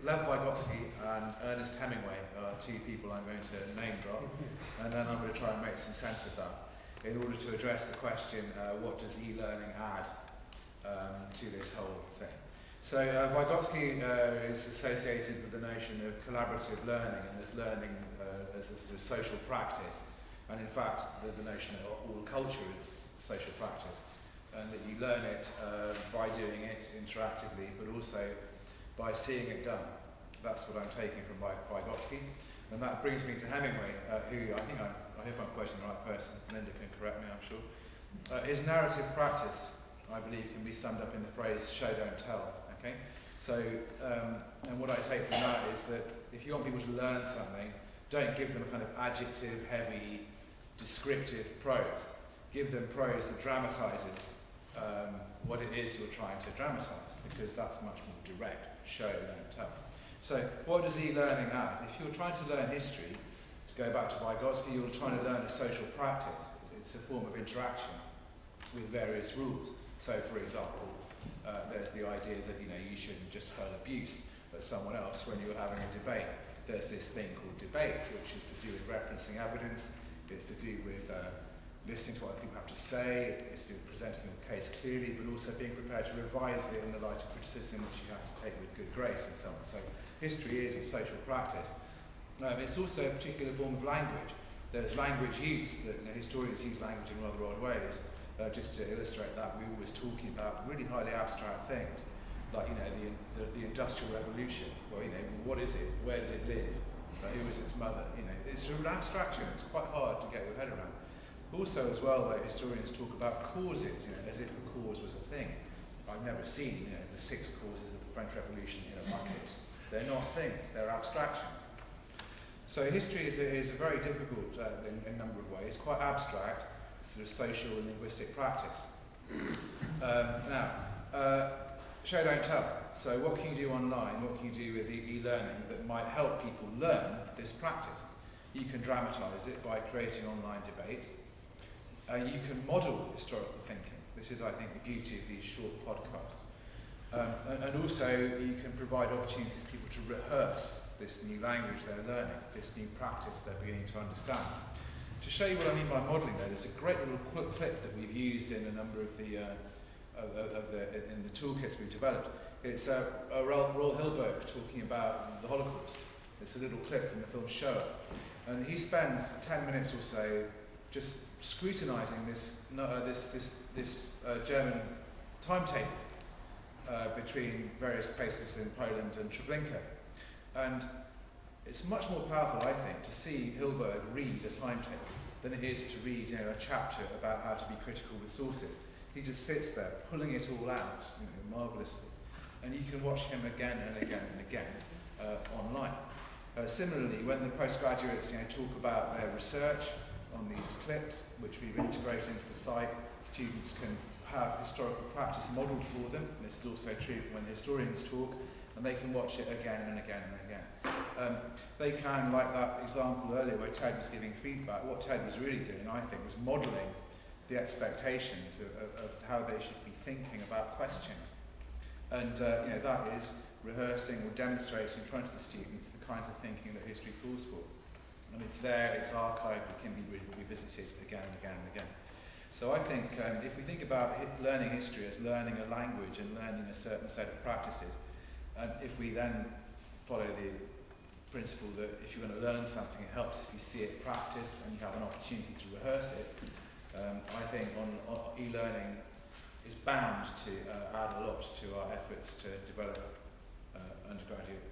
Lev Vygotsky and Ernest Hemingway are two people I'm going to name drop, and then I'm going to try and make some sense of that in order to address the question, what does e-learning add to this whole thing? So Vygotsky is associated with the notion of collaborative learning and this learning as a sort of social practice. And in fact, the notion that all culture is social practice, and that you learn it by doing it interactively, but also by seeing it done. That's what I'm taking from Vygotsky. And that brings me to Hemingway, who I hope I'm quoting the right person. Linda can correct me, I'm sure. His narrative practice, I believe, can be summed up in the phrase show, don't tell. Okay? So, and what I take from that is that if you want people to learn something, don't give them a kind of adjective, heavy, descriptive prose. Give them prose that dramatizes what it is you're trying to dramatize, because that's much more direct. Show, don't tell. So, what does e-learning add? If you're trying to learn history, to go back to Vygotsky, you're trying to learn a social practice. It's a form of interaction with various rules. So, for example, there's the idea that you shouldn't just hurl abuse at someone else when you're having a debate. There's this thing called debate, which is to do with referencing evidence. It's to do with listening to what other people have to say. It's to do with presenting the case clearly, but also being prepared to revise it in the light of criticism, which you have to take with good grace and so on. So history is a social practice. It's also a particular form of language. There's language use, that historians use language in rather odd ways. Just to illustrate that, we're always talking about really highly abstract things, like the Industrial Revolution. Well, what is it? Where did it live? Who was its mother? It's an abstraction. It's quite hard to get your head around. Also, as well, though, historians talk about causes, as if a cause was a thing. I've never seen, the 6 causes of the French Revolution in a bucket. They're not things. They're abstractions. So history is a very difficult, in a number of ways, quite abstract, sort of social and linguistic practice. Show, don't tell. So what can you do online? What can you do with e-learning that might help people learn this practice? You can dramatize it by creating online debate. You can model historical thinking. This is, I think, the beauty of these short podcasts. And also, you can provide opportunities for people to rehearse this new language they're learning, this new practice they're beginning to understand. To show you what I mean by modelling, there's a great little clip that we've used in a number of the in the toolkits we've developed. It's Roel Hilberg talking about the Holocaust. It's a little clip from the film Shoah, and he spends 10 minutes or so just scrutinising this German timetable between various places in Poland and Treblinka, and it's much more powerful, I think, to see Hilberg read a timetable than it is to read a chapter about how to be critical with sources. He just sits there, pulling it all out, marvellously. And you can watch him again and again and again online. Similarly, when the postgraduates talk about their research on these clips, which we've integrated into the site, students can have historical practice modelled for them. This is also true when the historians talk, and they can watch it again and again and again. They can, like that example earlier where Ted was giving feedback, what Ted was really doing, I think, was modelling the expectations of how they should be thinking about questions. And that is rehearsing or demonstrating in front of the students the kinds of thinking that history calls for. And it's there, it's archived, it can be revisited again and again and again. So I think if we think about learning history as learning a language and learning a certain set of practices, and if we then follow the principle that if you're going to learn something, it helps if you see it practiced and you have an opportunity to rehearse it, I think on e-learning is bound to add a lot to our efforts to develop undergraduate